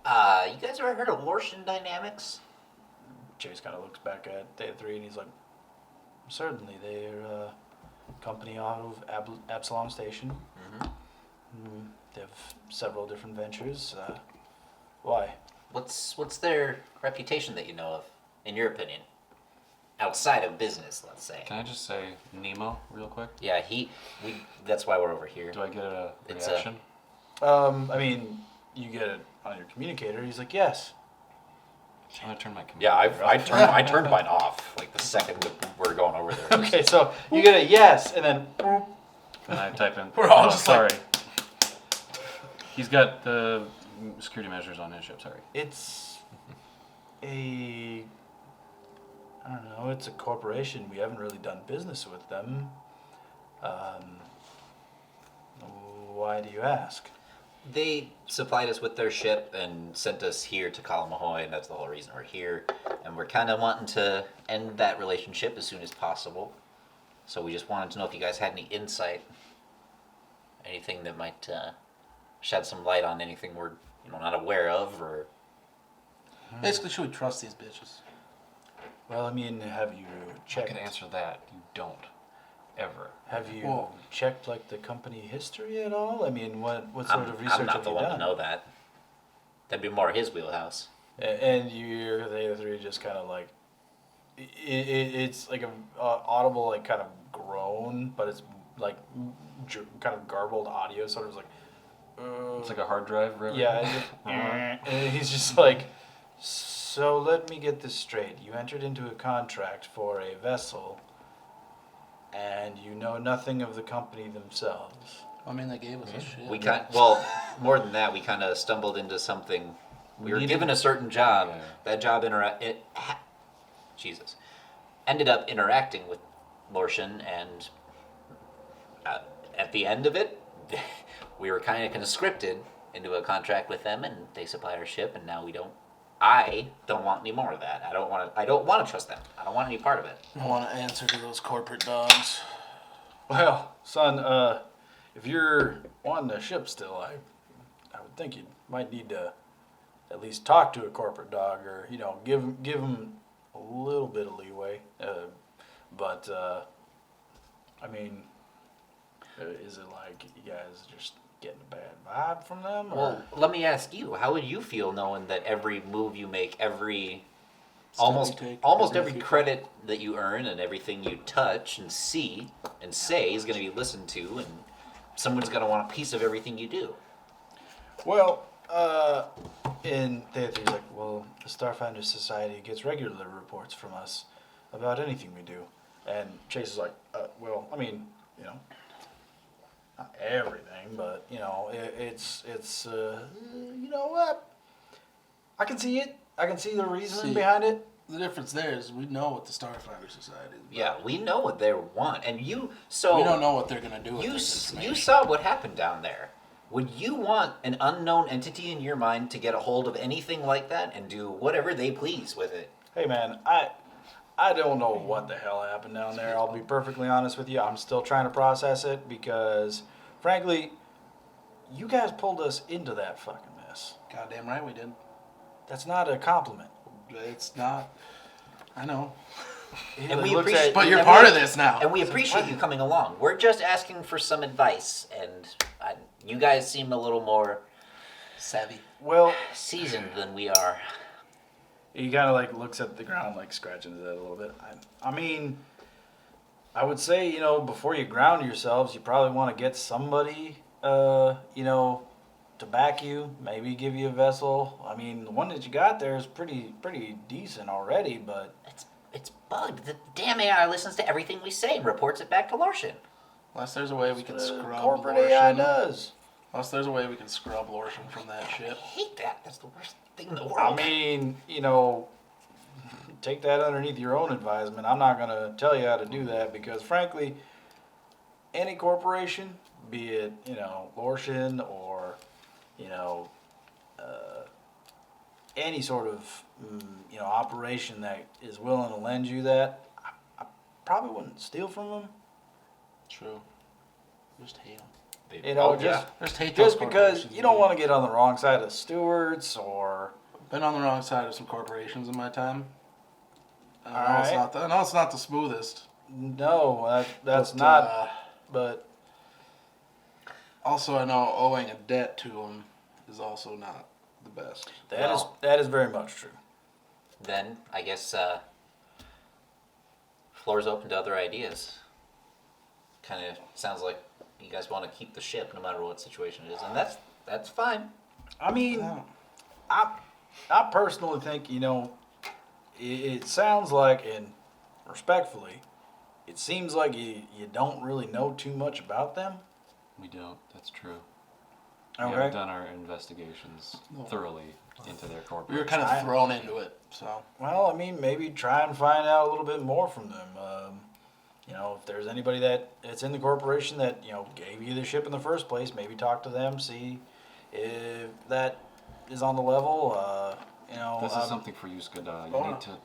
You guys ever heard of Lorschen Dynamics? Chase kind of looks back at Day 3 and he's like, certainly, they're a company out of Absalom Station. Mm-hmm. They have several different ventures. Why? What's their reputation that you know of, in your opinion? Outside of business, let's say. Can I just say Nemo real quick? Yeah, that's why we're over here. Do I get a It's reaction? I mean, you get it on your communicator. He's like, yes. I'm gonna turn my computer Yeah, off. I turned mine off like the second that we're going over there. Okay, so you get a yes, and then boop. And I type in. We're all oh, just sorry. He's got the security measures on his ship. Sorry. It's I don't know, it's a corporation. We haven't really done business with them. Why do you ask? They supplied us with their ship and sent us here to Kalamahoy, and that's the whole reason we're here. And we're kind of wanting to end that relationship as soon as possible. So we just wanted to know if you guys had any insight, anything that might shed some light on anything we're not aware of, or Basically, should we trust these bitches? Well, I mean, have you I checked? can answer that. You don't. Ever. Have you Whoa. checked like the company history at all? I mean, what sort I'm, of research I'm not have the you one done? to know that. That'd be more his wheelhouse. And you're the other three just kind of like, it's like a audible like kind of groan, but it's like kind of garbled audio, sort of like. It's like a hard drive. River. Yeah, and he's just like, so let me get this straight. You entered into a contract for a vessel, and you know nothing of the company themselves. I mean, they gave us a shit. We more than that, we kind of stumbled into something. We were needed- given a certain job. Yeah. That job ended up interacting with Lorschen, and at the end of it, we were kind of conscripted into a contract with them, and they supply our ship, and now we don't. I don't want any more of that. I don't want to trust them. I don't want any part of it. I want to answer to those corporate dogs. Well, son, if you're wanting a ship still, I would think you might need to at least talk to a corporate dog, or give him a little bit of leeway. But I mean, is it like you guys just getting a bad vibe from them? Or? Well, let me ask you: how would you feel knowing that every move you make, Step almost you take, almost every every few- credit that you earn and everything you touch and see and say is going to be listened to, and someone's going to want a piece of everything you do? Well, and he's like, well, the Starfinder Society gets regular reports from us about anything we do. And Chase is like, well, I mean, not everything, but, it's you know what? I can see it. I can see the reasoning See. behind it. The difference there is we know what the Starfinder Society is about. Yeah, we know what they want, and We don't know what they're going to do with You this you information. saw what happened down there. Would you want an unknown entity in your mind to get a hold of anything like that and do whatever they please with it? Hey, man, I don't know what the hell happened down there. I'll be perfectly honest with you. I'm still trying to process it because, frankly, you guys pulled us into that fucking mess. Goddamn right we did. That's not a compliment. It's not. I know. And we looks appreciate- at- But you're And part we- of this now. And we appreciate you coming along. We're just asking for some advice, and you guys seem a little more Savvy. Well, seasoned than we are. he kind of like looks at the ground, like scratching his head a little bit. I mean, I would say, before you ground yourselves, you probably want to get somebody, to back you, maybe give you a vessel. I mean, the one that you got there is pretty decent already, but It's bugged. The damn AI listens to everything we say and reports it back to Lorschen. Unless there's a way we can the scrub corporate Lorschen. AI does. Unless there's a way we can scrub Lorschen from that I ship. hate that. That's the worst thing in the I world. mean, take that underneath your own advisement. I'm not going to tell you how to do that because, frankly, any corporation, be it, Lorschen or, any sort of, operation that is willing to lend you that, I probably wouldn't steal from them. True. Just hate them. They- You know, oh, just There's Tatos just because corporations, you don't dude. want to get on the wrong side of stewards or. Been on the wrong side of some corporations in my time. I know, Alright. I know it's not the smoothest. No, that's but, not. But Also, I know owing a debt to them is also not the best. that is very much true. Then I guess floor's open to other ideas. Kind of sounds like you guys want to keep the ship no matter what situation it is, and that's fine. I mean, Yeah. I personally think, you know, it sounds like, and respectfully, it seems like you don't really know too much about them. We don't. That's true. We Okay. haven't done our investigations No. thoroughly into their corporate. We were kind of thrown into it, so. Well, I mean, maybe try and find out a little bit more from them. You know, if there's anybody that's in the corporation that, you know, gave you the ship in the first place, maybe talk to them, see if that is on the level. You know, This is something for you, Skada. You Oh, need to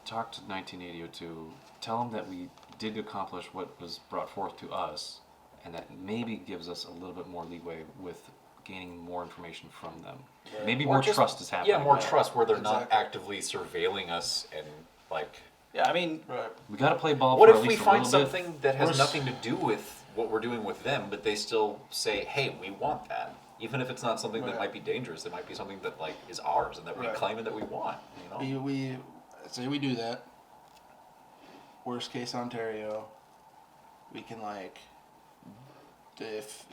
talk to 1982. Tell them that we did accomplish what was brought forth to us, and that maybe gives us a little bit more leeway with gaining more information from them. Maybe Or more just- trust is happening. Yeah, more now. trust where they're not Exactly. actively surveilling us and like. yeah, I mean, Right. We got to play ball What for if at we least a find little bit. something that has We're s- nothing to do with what we're doing with them, but they still say, "Hey, we want that," even if it's not something that Right. might be dangerous. It might be something that like is ours and that we Right. claim and that we want. You know. We say we do that. Worst case Ontario, we can like, if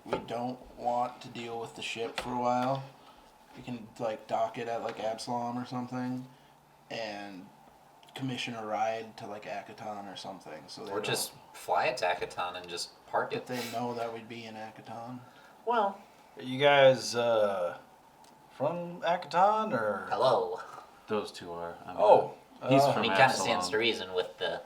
we don't want to deal with the ship for a while, we can like dock it at like Absalom or something, and commission a ride to like Akaton or something. So they Or don't- just fly a Takaton and just park if it. they know that we'd be in Akaton. Well, are you guys from Akaton or? hello. Those two are. I mean, Oh, he's uh, from I mean, kind of Absalom. stands to reason with the.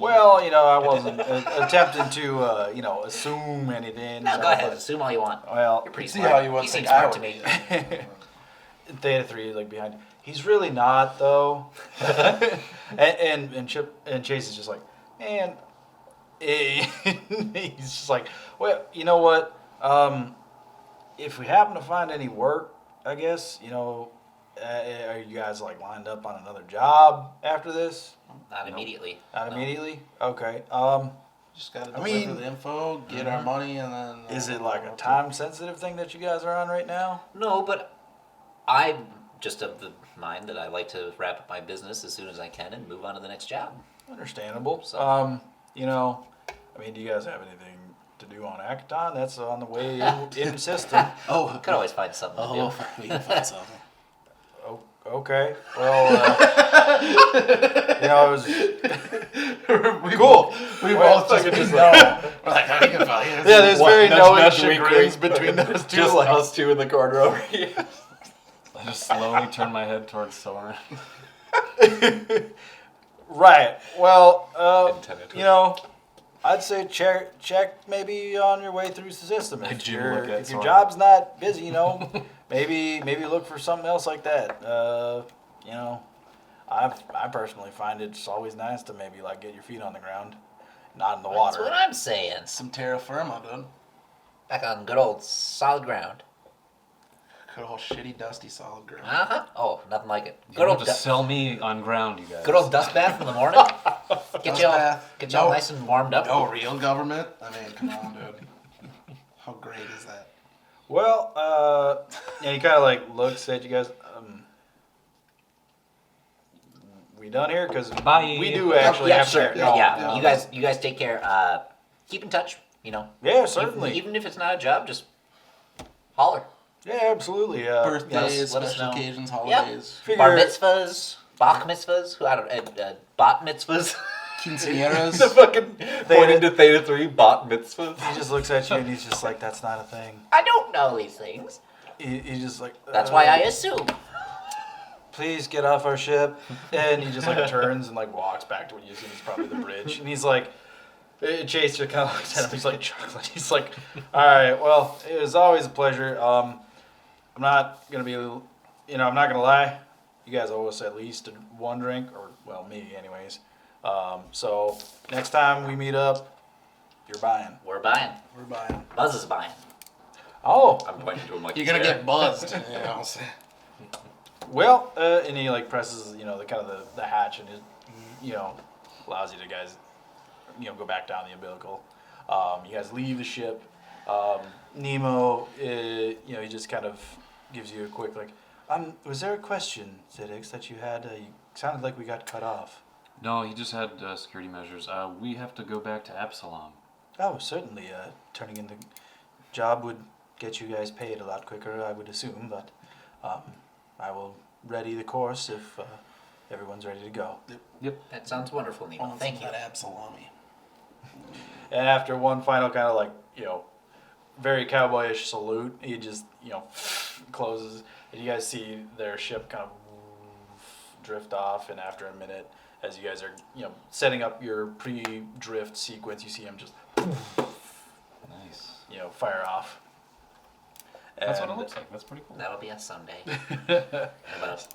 well, you know, I wasn't attempting to, you know, assume anything. No, you know, go ahead. but- Assume all you want. Well, You're pretty See smart. how you want you to seem think smart I to me. Theta 3 like behind. He's really not though. and Chip and Chase is just like, man. He's just like, well, you know what? If we happen to find any work, I guess, you know, are you guys like lined up on another job after this? Not immediately. Not No. immediately. Okay. Just gotta I deliver mean- the info, get our money, and then. Is it like a what to- time sensitive thing that you guys are on right now? No, but I'm just of the mind that I like to wrap up my business as soon as I can and move on to the next job. Understandable. So- You know, I mean, do you guys have anything to do on Akaton? That's on the way in system. Oh, Could always find something to do. we can find something. Oh, okay. Well, you know, it was cool. We Well, both just fucking just know. We're like, "Oh, you can find it." Yeah, there's very Nudge, knowing nudge, chagrins wink, between wink. those two. Just like, us two in the corner over here. I just slowly turn my head towards Soren. right. Well, Antenna twitch. you know, I'd say check maybe on your way through the system. I If, do your look at if your Soren. job's not busy, you know, maybe look for something else like that. You know, I personally find it's always nice to maybe like get your feet on the ground, not in the That's water. what I'm saying. Some terra firma, dude. Back on good old solid ground. Good old shitty, dusty, solid ground. Uh-huh. Oh, nothing like it. You Good have old, to sell me on ground, you guys. good old dust bath in the morning. Get Dust you all, bath. get you all No. nice and warmed up. No real government. I mean, come on, dude. How great is that? Well, yeah, he kind of like looks at you guys. We done here? Because Bye. we do actually yeah, have sure. to. Yeah, you guys take care. Keep in touch. You know. Yeah, certainly. Even if it's not a job, just holler. Yeah, absolutely. Birthdays, let us special know. occasions, holidays, Bar mitzvahs, Bach mitzvahs. Who I don't. Bot mitzvahs. quinceañeras. the fucking pointing to Theta 3 bot mitzvahs. He just looks at you and he's just like, "That's not a thing." I don't know these things. He's just like, That's why I assume. Please get off our ship. And he just like turns and like walks back to what you assume is probably the bridge. And he's like, Chase just kind of looks at him. He's like, chocolate. He's like, all right, well, it was always a pleasure. I'm not gonna be, you know, I'm not gonna lie. You guys owe us at least one drink, or well, me anyways. So next time we meet up, You're buying. We're buying. We're buying. Buzz is buying. Oh, I'm pointing to him like You're he's gonna there. get buzzed. You know. well, and he like presses, the kind of the hatch and it, allows you to guys, go back down the umbilical. You guys leave the ship. Nemo, he just kind of gives you a quick like, was there a question, Zedix, that you had? You sounded like we got cut off. No, he just had security measures. We have to go back to Absalom. Oh, certainly. Turning in the job would get you guys paid a lot quicker, I would assume, but I will ready the course if everyone's ready to go. That sounds wonderful, Nemo. Thank you. That Absalomi. And after one final kind of like, very cowboyish salute, he just, closes, and you guys see their ship kind of drift off, and after a minute, as you guys are, setting up your pre-drift sequence, you see him just, Nice. fire off. That's what it And- looks like. That's pretty cool. That'll be us someday. In about